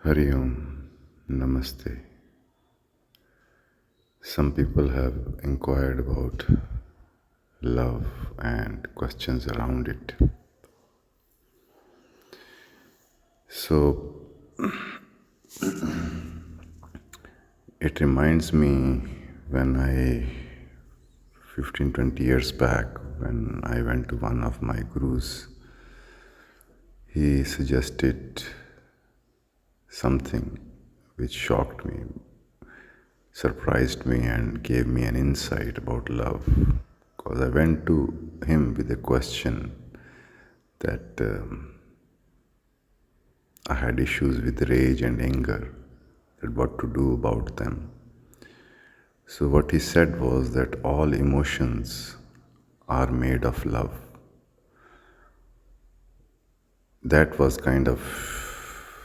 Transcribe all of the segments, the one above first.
Hari Om, Namaste. Some people have inquired about love and questions around it. So, it reminds me when 15-20 years back, when I went to one of my gurus, he suggested something which shocked me, surprised me, and gave me an insight about love. Because I went to him with a question that I had issues with rage and anger, that what to do about them. So what he said was that all emotions are made of love. That was kind of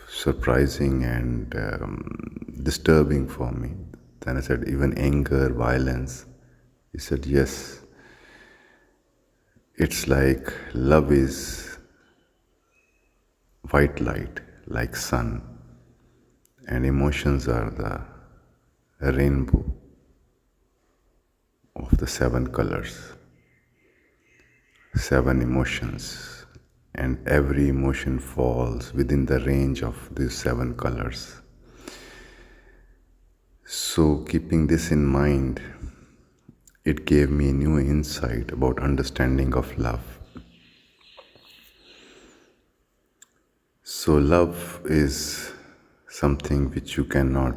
surprising and disturbing for me. Then I said, even anger, violence. He said, yes. It's like love is white light, like sun, and emotions are the rainbow of the 7 colors, 7 emotions, and every emotion falls within the range of these 7 colors. So keeping this in mind, it gave me new insight about understanding of love. So love is something which you cannot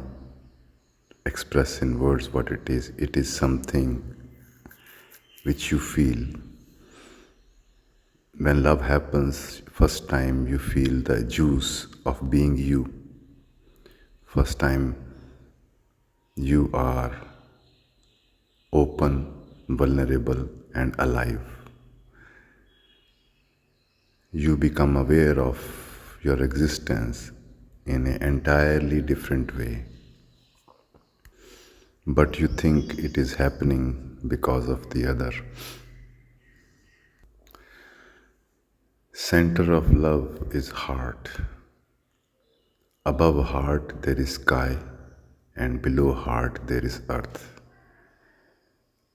express in words what it is. It is something which you feel. When love happens, first time you feel the juice of being you. First time you are open, vulnerable, and alive. You become aware of your existence in an entirely different way. But you think it is happening because of the other. Center of love is heart. Above heart there is sky, and below heart there is earth.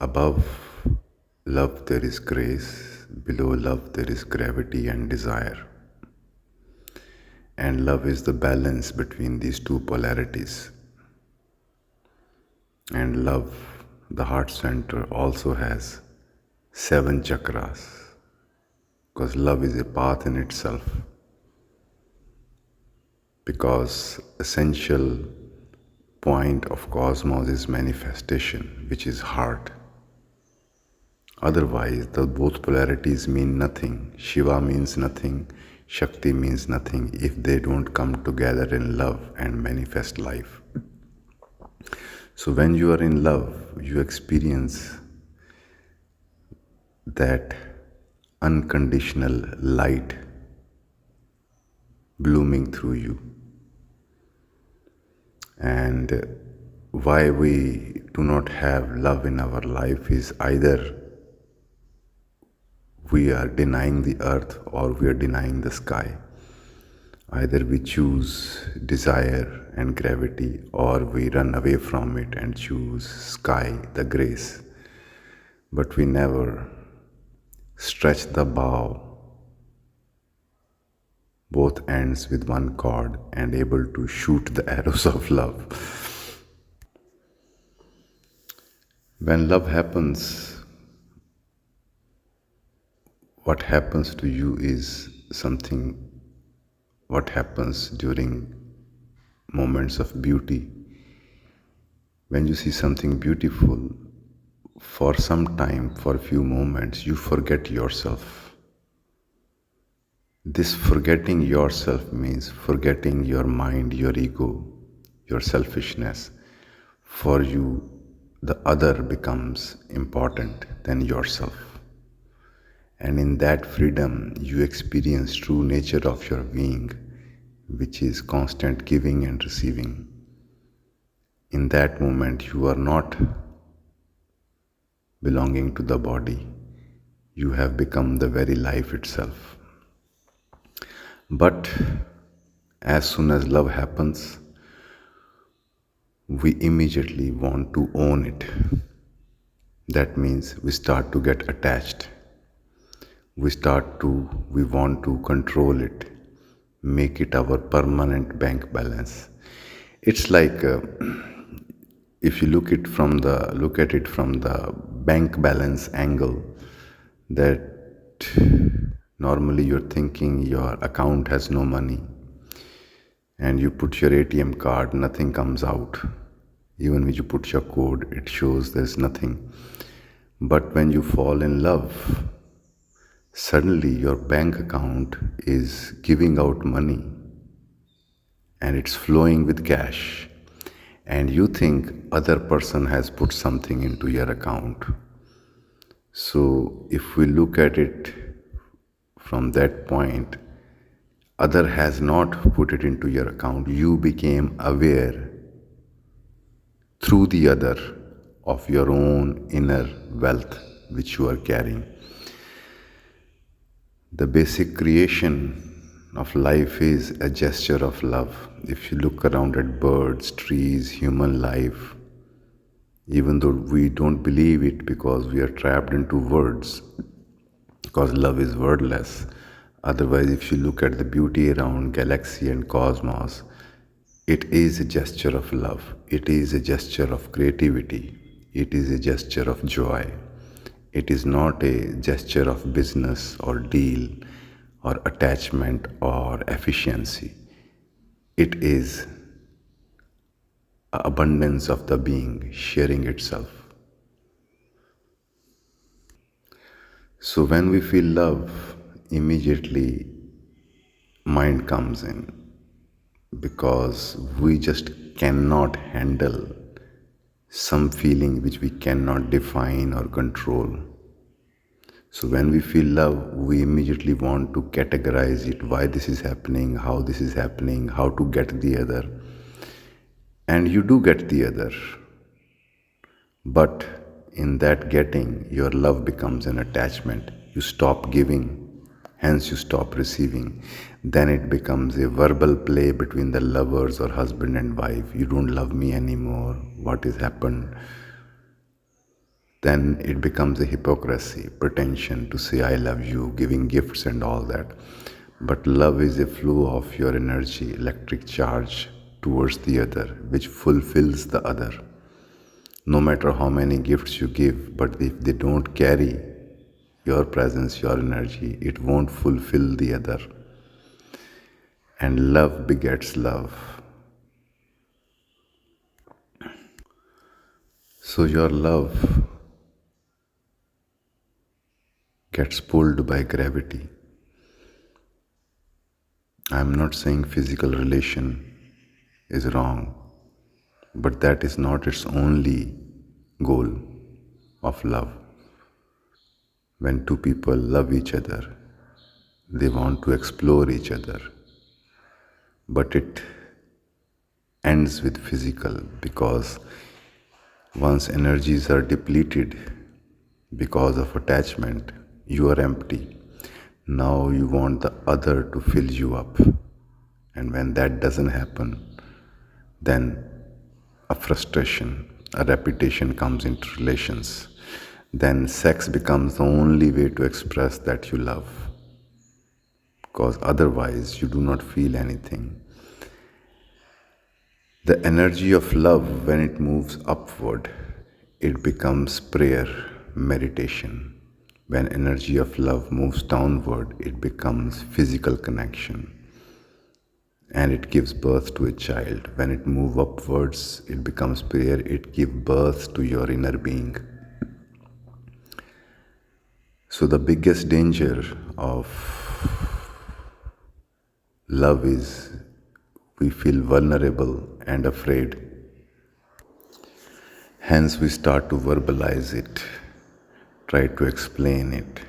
Above love there is grace, below love there is gravity and desire. And love is the balance between these two polarities. And love, the heart center, also has 7 chakras, because love is a path in itself. Because essential point of cosmos is manifestation, which is heart. Otherwise, the both polarities mean nothing. Shiva means nothing, Shakti means nothing if they don't come together in love and manifest life. So when you are in love, you experience that unconditional light blooming through you. And why we do not have love in our life is either we are denying the earth or we are denying the sky. Either we choose desire and gravity, or we run away from it and choose sky, the grace. But we never stretch the bow, both ends with one cord, and able to shoot the arrows of love. When love happens, what happens to you is something what happens during moments of beauty. When you see something beautiful, for some time, for a few moments, you forget yourself. This forgetting yourself means forgetting your mind, your ego, your selfishness. For you, the other becomes important than yourself. And in that freedom, you experience true nature of your being, which is constant giving and receiving. In that moment, you are not belonging to the body. You have become the very life itself. But As soon as love happens, we immediately want to own it. That means we start to get attached. We want to control it, make it our permanent bank balance. It's like if you look at it from the bank balance angle, that normally you're thinking your account has no money, and you put your ATM card, nothing comes out. Even when you put your code, it shows there's nothing. But when you fall in love, suddenly your bank account is giving out money and it's flowing with cash, and you think other person has put something into your account. So if we look at it from that point, other has not put it into your account. You became aware through the other of your own inner wealth which you are carrying. The basic creation of life is a gesture of love. If you look around at birds, trees, human life, even though we don't believe it because we are trapped into words, because love is wordless. Otherwise, if you look at the beauty around galaxy and cosmos, it is a gesture of love. It is a gesture of creativity. It is a gesture of joy. It is not a gesture of business or deal or attachment or efficiency. It is abundance of the being sharing itself. So when we feel love, immediately mind comes in, because we just cannot handle some feeling which we cannot define or control. So when we feel love, we immediately want to categorize it, why this is happening, how to get the other. And you do get the other. But in that getting, your love becomes an attachment. You stop giving, hence you stop receiving. Then it becomes a verbal play between the lovers or husband and wife. You don't love me anymore. What has happened? Then it becomes a hypocrisy, pretension to say I love you, giving gifts and all that. But love is a flow of your energy, electric charge towards the other, which fulfills the other. No matter how many gifts you give, but if they don't carry your presence, your energy, it won't fulfill the other. And love begets love. So your love gets pulled by gravity. I'm not saying physical relation is wrong, but that is not its only goal of love. When two people love each other, they want to explore each other, but it ends with physical, because once energies are depleted because of attachment, you are empty. Now you want the other to fill you up. And when that doesn't happen, then a frustration, a repetition comes into relations. Then sex becomes the only way to express that you love, because otherwise you do not feel anything. The energy of love, when it moves upward, it becomes prayer, meditation. When energy of love moves downward, it becomes physical connection, and it gives birth to a child. When it moves upwards, it becomes prayer, it gives birth to your inner being. So the biggest danger of love is we feel vulnerable and afraid. Hence we start to verbalize it, try to explain it.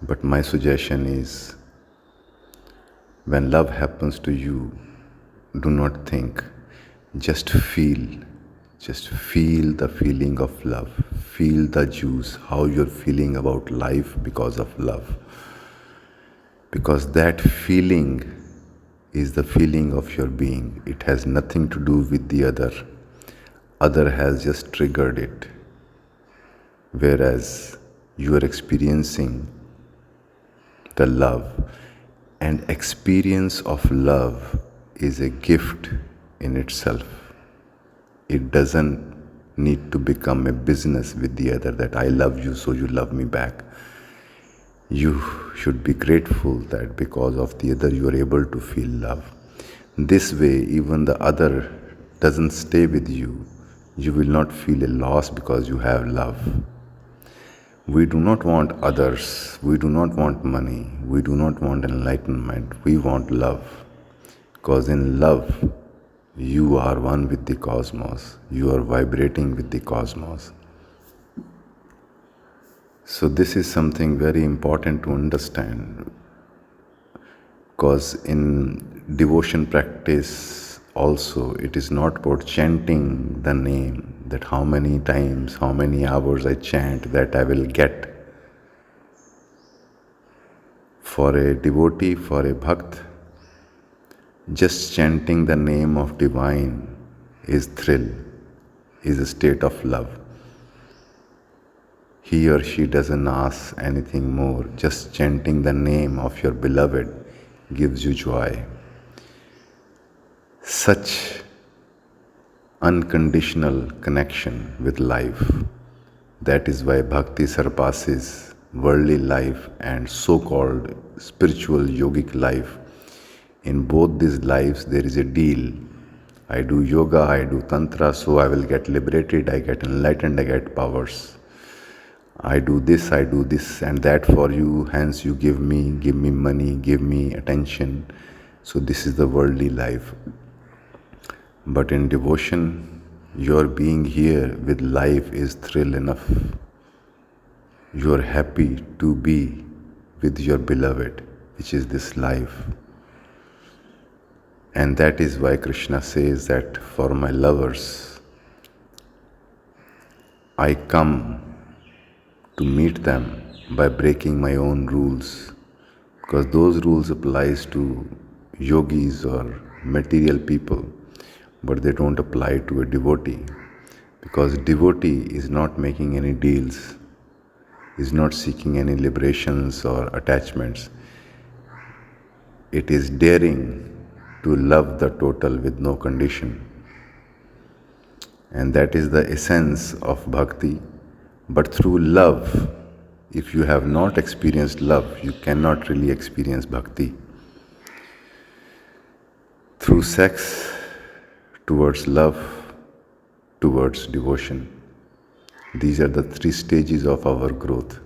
But my suggestion is, when love happens to you, do not think, just feel. Just feel the feeling of love. Feel the juice, how you're feeling about life because of love. Because that feeling is the feeling of your being. It has nothing to do with the other. Other has just triggered it. Whereas you are experiencing the love, and experience of love is a gift in itself. It doesn't need to become a business with the other that I love you so you love me back. You should be grateful that because of the other you are able to feel love. This way, even the other doesn't stay with you. You will not feel a loss because you have love. We do not want others. We do not want money. We do not want enlightenment. We want love. Because in love, you are one with the cosmos. You are vibrating with the cosmos. So this is something very important to understand. Because in devotion practice also, it is not about chanting the name, that how many times, how many hours I chant that I will get. For a devotee, for a bhakt, just chanting the name of divine is thrill, is a state of love. He or she doesn't ask anything more. Just chanting the name of your beloved gives you joy. Such unconditional connection with life. That is why bhakti surpasses worldly life and so-called spiritual yogic life. In both these lives there is a deal. I do yoga, I do tantra, so I will get liberated, I get enlightened, I get powers. I do this, and that for you, hence you give me money, give me attention. So this is the worldly life. But in devotion, your being here with life is thrill enough. You are happy to be with your beloved, which is this life. And that is why Krishna says that for my lovers, I come to meet them by breaking my own rules, because those rules applies to yogis or material people, but they don't apply to a devotee, because devotee is not making any deals, is not seeking any liberations or attachments. It is daring to love the total with no condition. And that is the essence of bhakti. But through love, if you have not experienced love, you cannot really experience bhakti. Through sex, towards love, towards devotion. These are the three stages of our growth.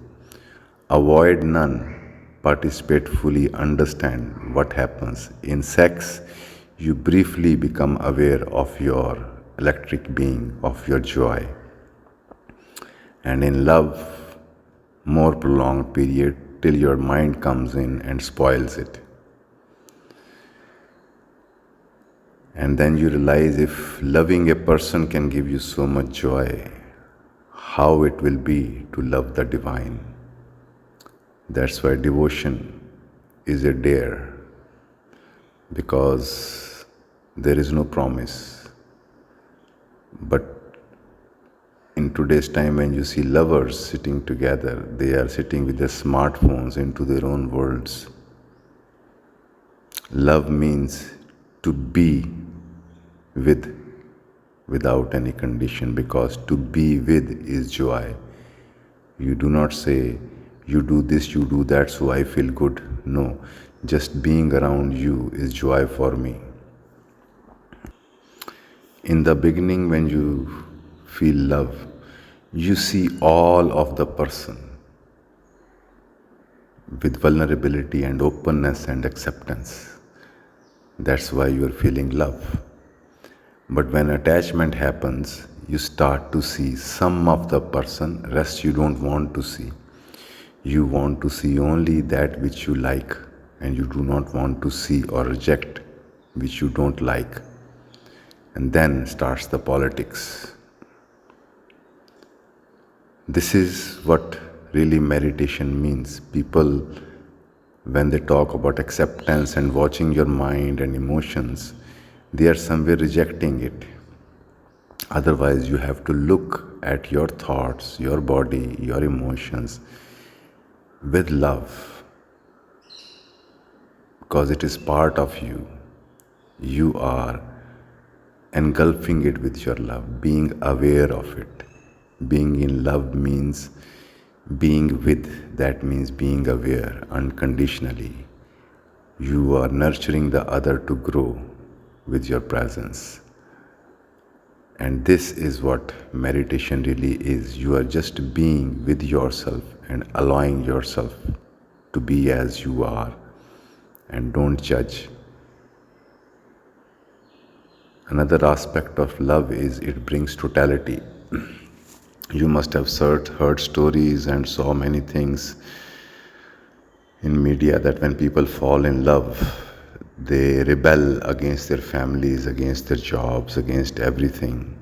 Avoid none, participate fully, understand what happens. In sex, you briefly become aware of your electric being, of your joy. And in love, more prolonged period till your mind comes in and spoils it. And then you realize if loving a person can give you so much joy, how it will be to love the divine. That's why devotion is a dare, because there is no promise. But in today's time, when you see lovers sitting together, they are sitting with their smartphones into their own worlds. Love means to be without any condition, because to be with is joy. You do not say, you do this, you do that, so I feel good. No, just being around you is joy for me. In the beginning, when you feel love, you see all of the person with vulnerability and openness and acceptance. That's why you are feeling love. But when attachment happens, you start to see some of the person, rest you don't want to see. You want to see only that which you like, and you do not want to see or reject which you don't like. And then starts the politics. This is what really meditation means. People When they talk about acceptance and watching your mind and emotions, they are somewhere rejecting it. Otherwise, you have to look at your thoughts, your body, your emotions with love because it is part of you. You are engulfing it with your love, being aware of it. Being in love means being with, that means being aware unconditionally. You are nurturing the other to grow with your presence. And this is what meditation really is. You are just being with yourself and allowing yourself to be as you are and don't judge. Another aspect of love is it brings totality. You must have heard stories and saw many things in media that when people fall in love, they rebel against their families, against their jobs, against everything,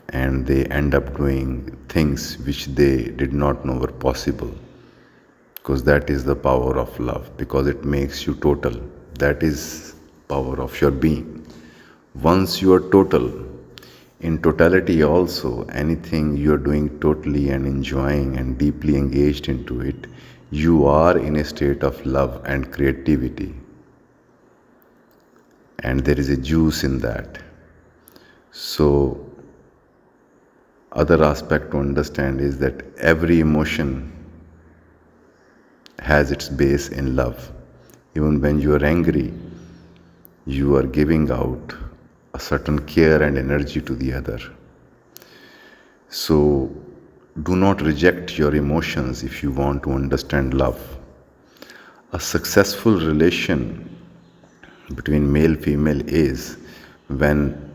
and they end up doing things which they did not know were possible. Because that is the power of love, because it makes you total. That is power of your being. Once you are total, in totality also, anything you are doing totally and enjoying and deeply engaged into it, you are in a state of love and creativity. And there is a juice in that. So, other aspect to understand is that every emotion has its base in love. Even when you are angry, you are giving out a certain care and energy to the other. So, do not reject your emotions if you want to understand love. A successful relation between male female is when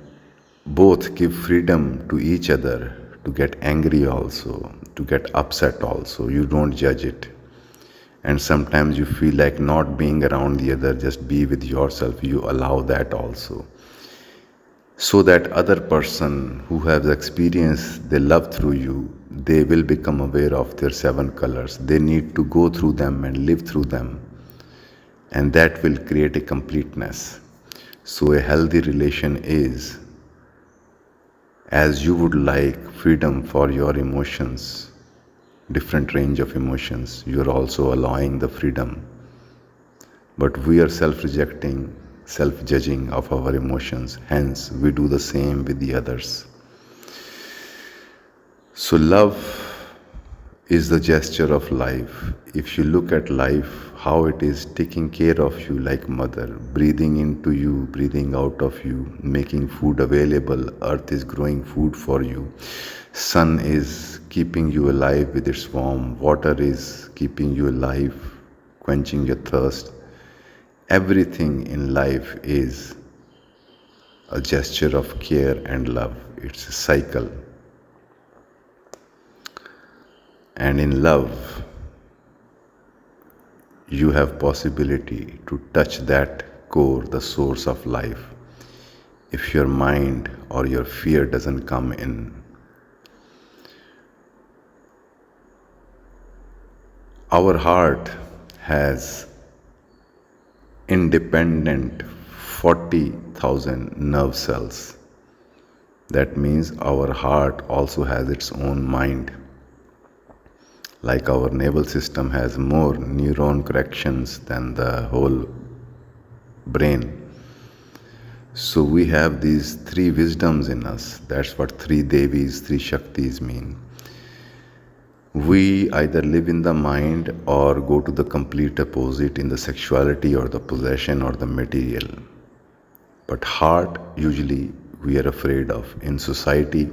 both give freedom to each other to get angry also, to get upset also. You don't judge it. And sometimes you feel like not being around the other, just be with yourself. You allow that also. So that other person who has experienced the love through you, they will become aware of their 7 colors. They need to go through them and live through them. And that will create a completeness. So a healthy relation is, as you would like freedom for your emotions, different range of emotions, you are also allowing the freedom. But we are self-rejecting, self-judging of our emotions. Hence, we do the same with the others. So love is the gesture of life. If you look at life, how it is taking care of you like mother, breathing into you, breathing out of you, making food available, earth is growing food for you, sun is keeping you alive with its warmth, water is keeping you alive, quenching your thirst. Everything in life is a gesture of care and love. It's a cycle. And in love, you have possibility to touch that core, the source of life. If your mind or your fear doesn't come in, our heart has independent 40,000 nerve cells. That means our heart also has its own mind. Like our nervous system has more neuron connections than the whole brain. So we have these 3 wisdoms in us. That's what 3 Devis, 3 Shaktis mean. We either live in the mind or go to the complete opposite in the sexuality or the possession or the material. But heart, usually we are afraid of. In society,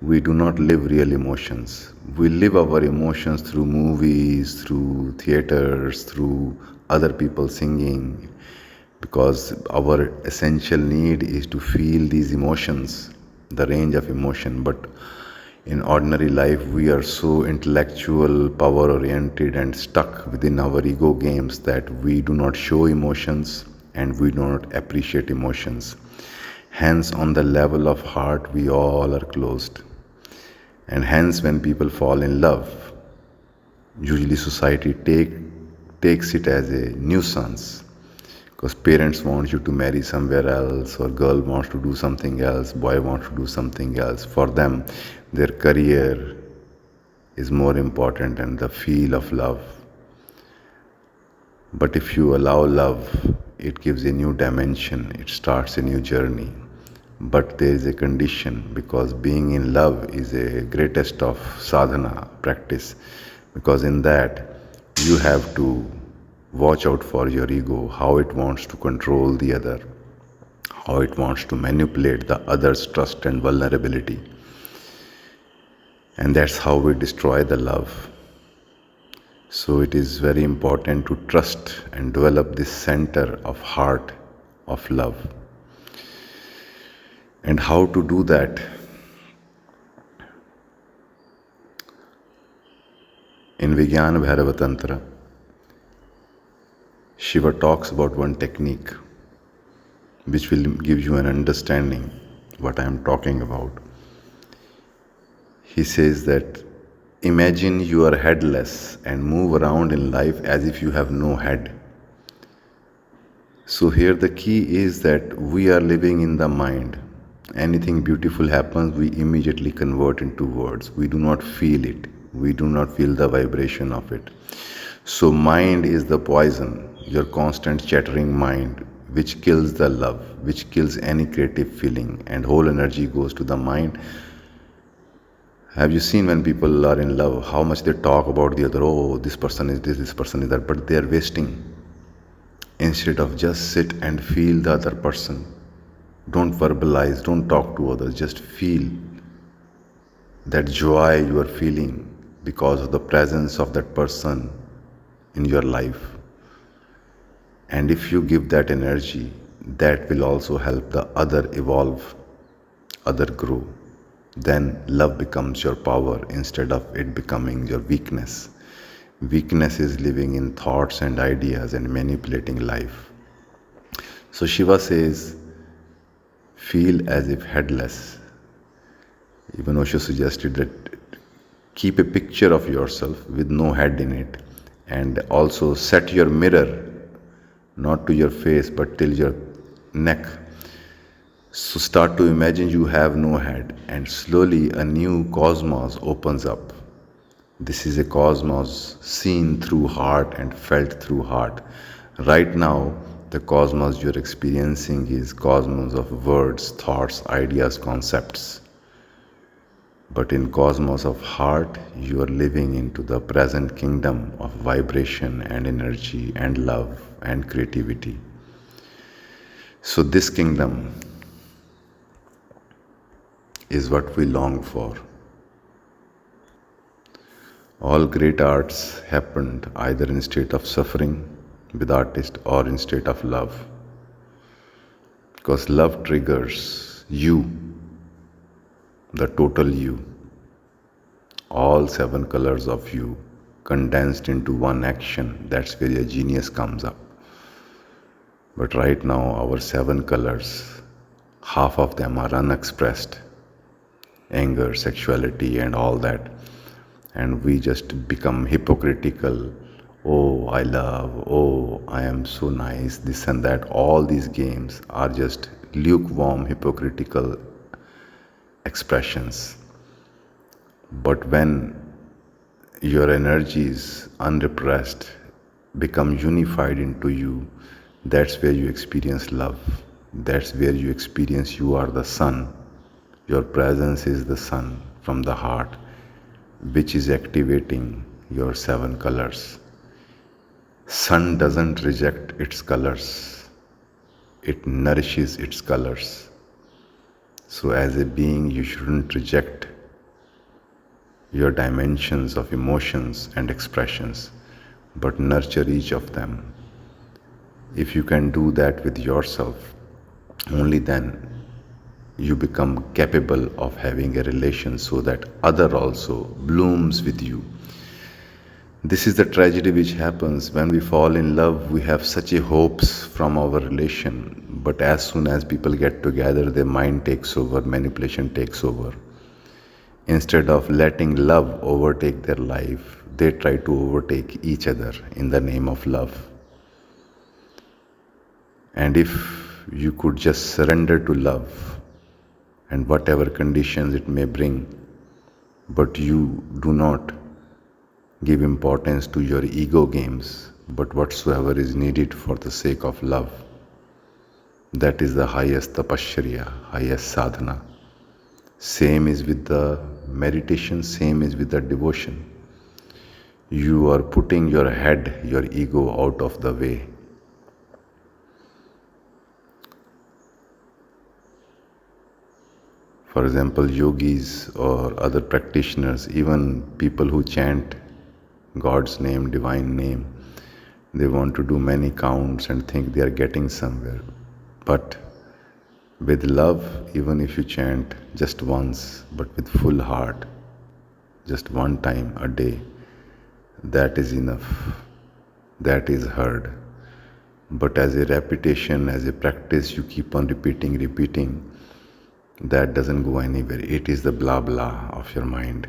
we do not live real emotions. We live our emotions through movies, through theaters, through other people singing, because our essential need is to feel these emotions, the range of emotion. But in ordinary life, we are so intellectual, power-oriented and stuck within our ego games that we do not show emotions and we do not appreciate emotions. Hence, on the level of heart, we all are closed. And hence, when people fall in love, usually society take takes it as a nuisance, because parents want you to marry somewhere else, or girl wants to do something else, boy wants to do something else. For them, their career is more important than the feel of love. But if you allow love, it gives a new dimension, it starts a new journey. But there is a condition, because being in love is a greatest of sadhana practice, because in that you have to watch out for your ego, how it wants to control the other, how it wants to manipulate the other's trust and vulnerability. And that's how we destroy the love. So it is very important to trust and develop this center of heart of love. And how to do that? In Vijnana Bhairava Tantra, Shiva talks about one technique which will give you an understanding what I am talking about. He says that imagine you are headless and move around in life as if you have no head. So here the key is that we are living in the mind. Anything beautiful happens, we immediately convert into words. We do not feel it. We do not feel the vibration of it. So mind is the poison, your constant chattering mind, which kills the love, which kills any creative feeling, and whole energy goes to the mind. Have you seen when people are in love, how much they talk about the other? Oh, this person is this person is that, but they are wasting. Instead of just sit and feel the other person. Don't verbalize, don't talk to others, just feel that joy you are feeling because of the presence of that person in your life. And if you give that energy, that will also help the other evolve, other grow. Then love becomes your power instead of it becoming your weakness. Weakness is living in thoughts and ideas and manipulating life. So Shiva says, feel as if headless. Even Osho suggested that keep a picture of yourself with no head in it, and also set your mirror not to your face but till your neck. So start to imagine you have no head, and slowly a new cosmos opens up. This is a cosmos seen through heart and felt through heart. Right now, the cosmos you're experiencing is cosmos of words, thoughts, ideas, concepts. But in cosmos of heart, you are living into the present kingdom of vibration and energy and love and creativity. So this kingdom is what we long for. All great arts happened either in state of suffering with artist or in state of love. Because love triggers you, the total you, all 7 colors of you condensed into one action. That's where your genius comes up. But right now our 7 colors, half of them are unexpressed. Anger, sexuality and all that. And we just become hypocritical. Oh, I love, oh, I am so nice, this and that. All these games are just lukewarm, hypocritical expressions. But when your energies, unrepressed, become unified into you, that's where you experience love. That's where you experience you are the sun. Your presence is the sun from the heart, which is activating your 7 colors. Sun doesn't reject its colors. It nourishes its colors. So as a being, you shouldn't reject your dimensions of emotions and expressions, but nurture each of them. If you can do that with yourself, only then you become capable of having a relation so that other also blooms with you. This is the tragedy which happens when we fall in love. We have such a hopes from our relation, but as soon as people get together, their mind takes over, manipulation takes over. Instead of letting love overtake their life, they try to overtake each other in the name of love. And if you could just surrender to love and whatever conditions it may bring, but you do not give importance to your ego games, but whatsoever is needed for the sake of love, that is the highest tapasya, highest sadhana. Same is with the meditation, same is with the devotion. You are putting your head, your ego out of the way. For example, yogis or other practitioners, even people who chant God's name, divine name, they want to do many counts and think they are getting somewhere. But with love, even if you chant just once, but with full heart, just one time a day, that is enough. That is heard. But as a repetition, as a practice, you keep on repeating, that doesn't go anywhere. It is the blah blah of your mind.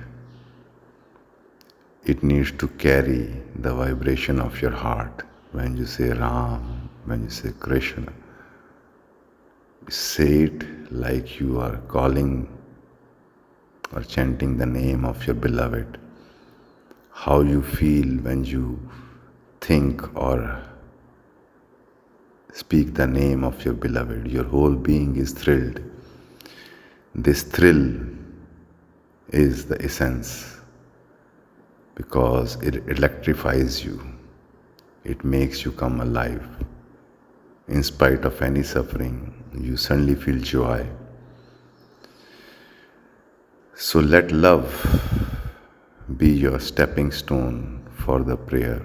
It needs to carry the vibration of your heart. When you say Ram, when you say Krishna, say it like you are calling or chanting the name of your beloved. How you feel when you think or speak the name of your beloved. Your whole being is thrilled. This thrill is the essence because it electrifies you. It makes you come alive. In spite of any suffering, you suddenly feel joy. So let love be your stepping stone for the prayer.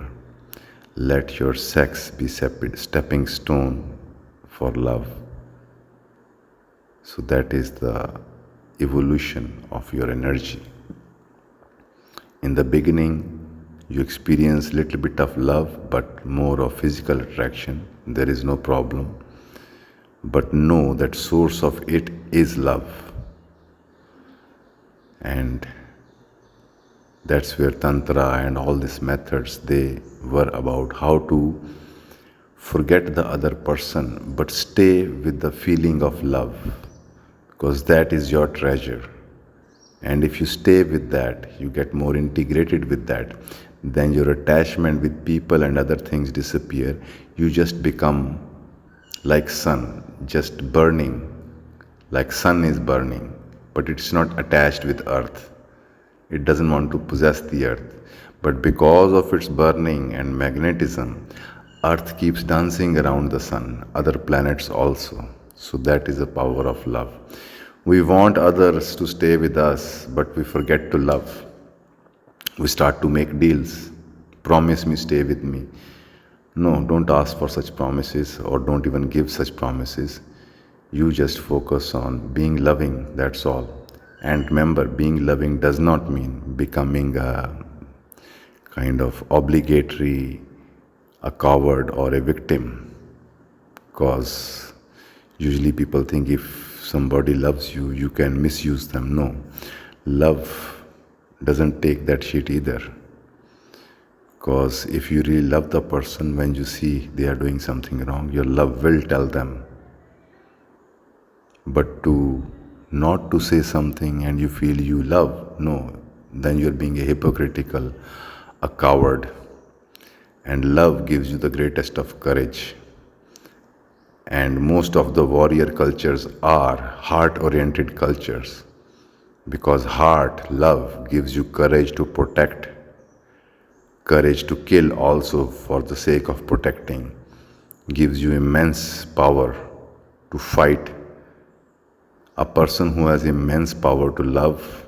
Let your sex be stepping stone for love. So that is the evolution of your energy. In the beginning, you experience little bit of love, but more of physical attraction. There is no problem. But know that source of it is love. And that's where Tantra and all these methods, they were about how to forget the other person, but stay with the feeling of love, because that is your treasure. And if you stay with that, you get more integrated with that, then your attachment with people and other things disappear. You just become like sun, just burning, like sun is burning, but it's not attached with earth. It doesn't want to possess the earth. But because of its burning and magnetism, earth keeps dancing around the sun, other planets also. So that is the power of love. We want others to stay with us, but we forget to love. We start to make deals. Promise me, stay with me. No, don't ask for such promises or don't even give such promises. You just focus on being loving, that's all. And remember, being loving does not mean becoming a kind of obligatory, a coward or a victim. Because usually people think if somebody loves you, you can misuse them. No, love doesn't take that shit either. Because if you really love the person, when you see they are doing something wrong, your love will tell them. But not to say something and you feel you love, no, then you're being a hypocritical, a coward. And love gives you the greatest of courage. And most of the warrior cultures are heart-oriented cultures, because heart, love, gives you courage to protect, courage to kill also for the sake of protecting, gives you immense power to fight. A person who has immense power to love,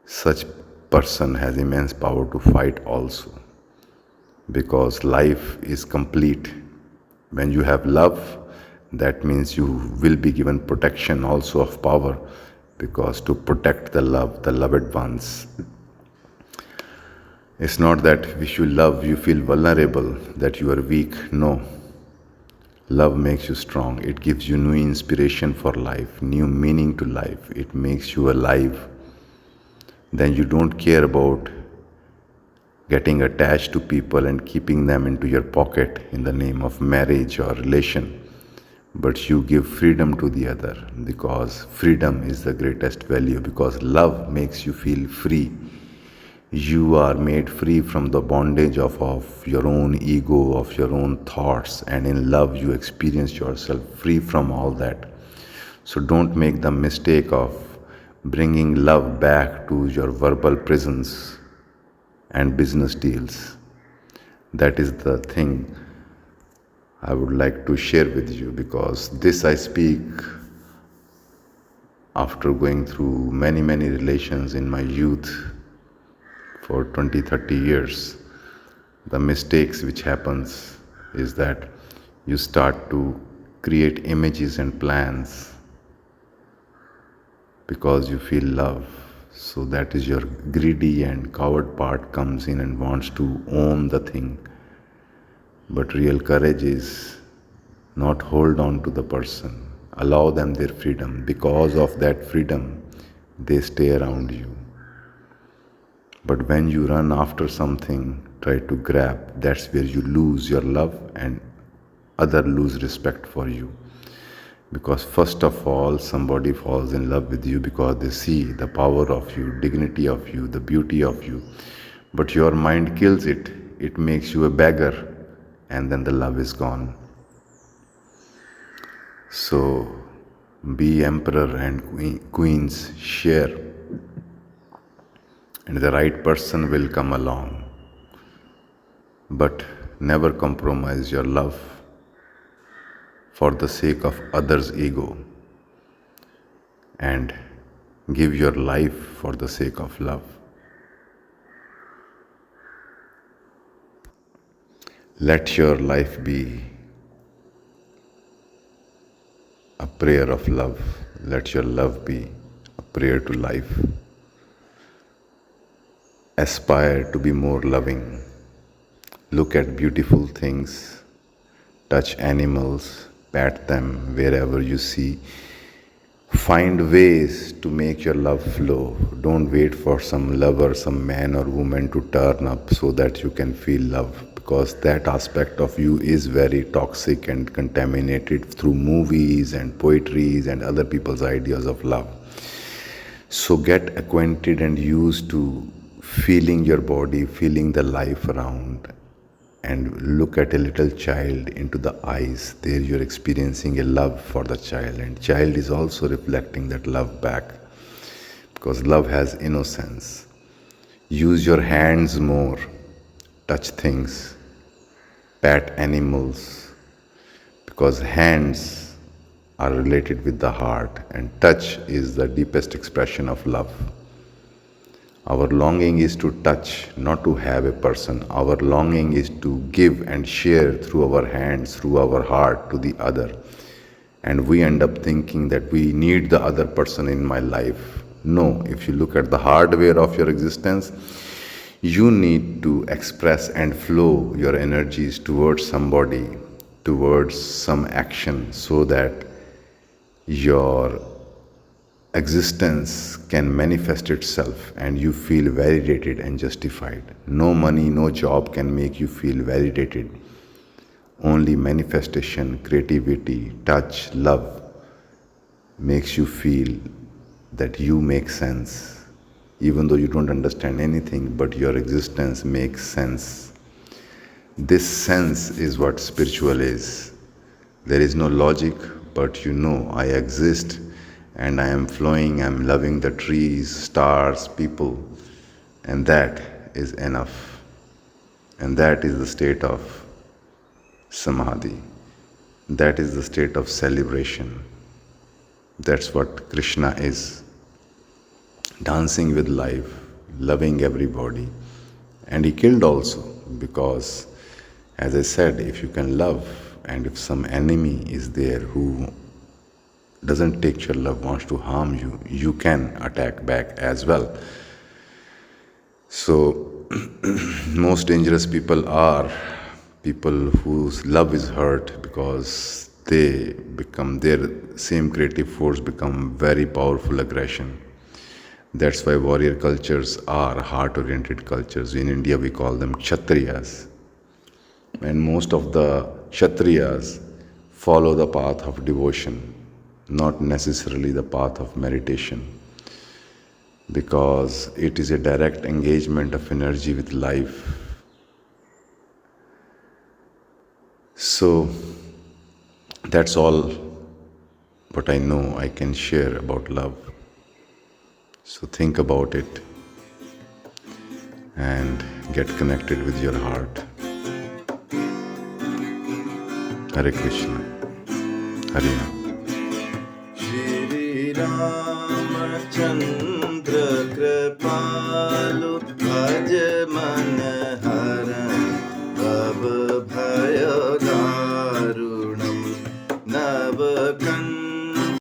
such person has immense power to fight also, because life is complete. When you have love, that means you will be given protection also of power, because to protect the love, the loved ones. It's not that if you love, you feel vulnerable, that you are weak. No. Love makes you strong. It gives you new inspiration for life, new meaning to life. It makes you alive. then you don't care about getting attached to people and keeping them into your pocket in the name of marriage or relation. But you give freedom to the other, because freedom is the greatest value, because love makes you feel free. You are made free from the bondage of your own ego, of your own thoughts, and in love you experience yourself free from all that. So don't make the mistake of bringing love back to your verbal prisons and business deals. That is the thing I would like to share with you, because this I speak after going through many relations in my youth for 20-30 years. The mistakes which happens is that you start to create images and plans because you feel love. So that is your greedy and coward part comes in and wants to own the thing. But real courage is not hold on to the person. Allow them their freedom. Because of that freedom, they stay around you. But when you run after something, try to grab, that's where you lose your love and other lose respect for you. Because first of all, somebody falls in love with you because they see the power of you, dignity of you, the beauty of you. But your mind kills it. It makes you a beggar, and then the love is gone. So be emperor and queens, share, and the right person will come along. But never compromise your love for the sake of others' ego, and give your life for the sake of love. Let your life be a prayer of love. Let your love be a prayer to life. Aspire to be more loving. Look at beautiful things, touch animals, pat them wherever you see. Find ways to make your love flow. Don't wait for some lover, some man or woman to turn up so that you can feel love, because that aspect of you is very toxic and contaminated through movies and poetries and other people's ideas of love. So get acquainted and used to feeling your body, feeling the life around, and look at a little child into the eyes. There you're experiencing a love for the child, and child is also reflecting that love back, because love has innocence. Use your hands more, touch things, pat animals, because hands are related with the heart, and touch is the deepest expression of love. Our longing is to touch, not to have a person. Our longing is to give and share through our hands, through our heart to the other. And we end up thinking that we need the other person in my life. No, if you look at the hardware of your existence, you need to express and flow your energies towards somebody, towards some action, so that your existence can manifest itself and you feel validated and justified. No money, no job can make you feel validated. Only manifestation, creativity, touch, love makes you feel that you make sense. Even though you don't understand anything, but your existence makes sense. This sense is what spiritual is. There is no logic, but you know I exist and I am flowing, I am loving the trees, stars, people, and that is enough. And that is the state of samadhi. That is the state of celebration. That's what Krishna is. Dancing with life, loving everybody. And he killed also, because, as I said, if you can love, and if some enemy is there who doesn't take your love, wants to harm you, you can attack back as well. So, most dangerous people are people whose love is hurt, because their same creative force become very powerful aggression. That's why warrior cultures are heart-oriented cultures. In India, we call them Kshatriyas. And most of the Kshatriyas follow the path of devotion, not necessarily the path of meditation, because it is a direct engagement of energy with life. So that's all what I know I can share about love. So think about it and get connected with your heart. Hare Krishna. Hare Ram. Shri Ramachandra Kripalu